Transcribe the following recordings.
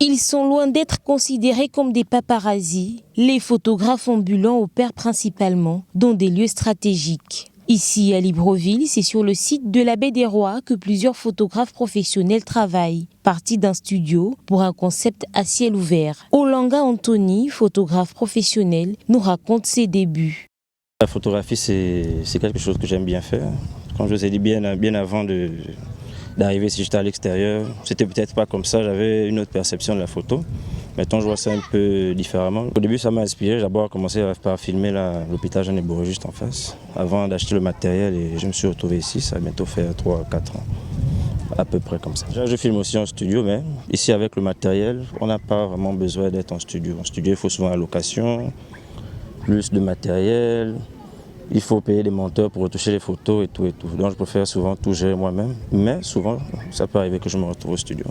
Ils sont loin d'être considérés comme des paparazzis. Les photographes ambulants opèrent principalement dans des lieux stratégiques. Ici, à Libreville, c'est sur le site de la Baie des Rois que plusieurs photographes professionnels travaillent, partis d'un studio pour un concept à ciel ouvert. Olanga Anthony, photographe professionnel, nous raconte ses débuts. La photographie, c'est quelque chose que j'aime bien faire. Comme je vous ai dit bien avant d'arriver, si j'étais à l'extérieur, c'était peut-être pas comme ça, j'avais une autre perception de la photo. Maintenant, je vois ça un peu différemment. Au début, ça m'a inspiré. J'ai d'abord commencé par filmer l'hôpital Jeanne Bourret juste en face, avant d'acheter le matériel, et je me suis retrouvé ici. Ça va bientôt faire 3 à 4 ans, à peu près comme ça. Je filme aussi en studio, mais ici, avec le matériel, on n'a pas vraiment besoin d'être en studio. En studio, il faut souvent la location, plus de matériel. Il faut payer des monteurs pour retoucher les photos et tout. Donc je préfère souvent tout gérer moi-même. Mais souvent, ça peut arriver que je me retrouve au studio.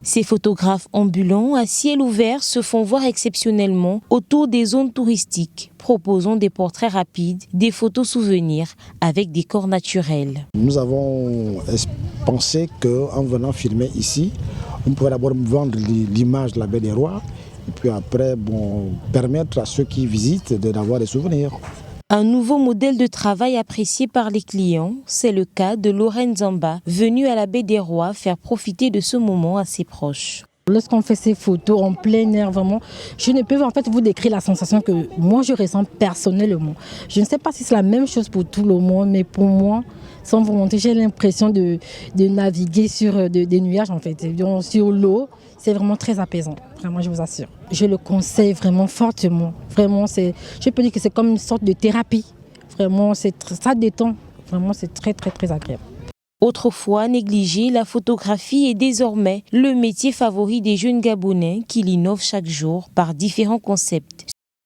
Ces photographes ambulants à ciel ouvert se font voir exceptionnellement autour des zones touristiques, proposant des portraits rapides, des photos souvenirs avec des corps naturels. Nous avons pensé qu'en venant filmer ici, on pourrait d'abord vendre l'image de la Baie des Rois et puis après permettre à ceux qui visitent d'avoir des souvenirs. Un nouveau modèle de travail apprécié par les clients, c'est le cas de Lorraine Zamba, venue à la Baie des Rois faire profiter de ce moment à ses proches. Lorsqu'on fait ces photos en plein air, vraiment, je ne peux en fait vous décrire la sensation que moi je ressens personnellement. Je ne sais pas si c'est la même chose pour tout le monde, mais pour moi, sans volonté, j'ai l'impression de naviguer sur des nuages en fait, sur l'eau. C'est vraiment très apaisant, vraiment je vous assure. Je le conseille vraiment fortement. Vraiment, je peux dire que c'est comme une sorte de thérapie. Vraiment, ça détend. Vraiment, c'est très agréable. Autrefois négligée, la photographie est désormais le métier favori des jeunes Gabonais qui l'innovent chaque jour par différents concepts.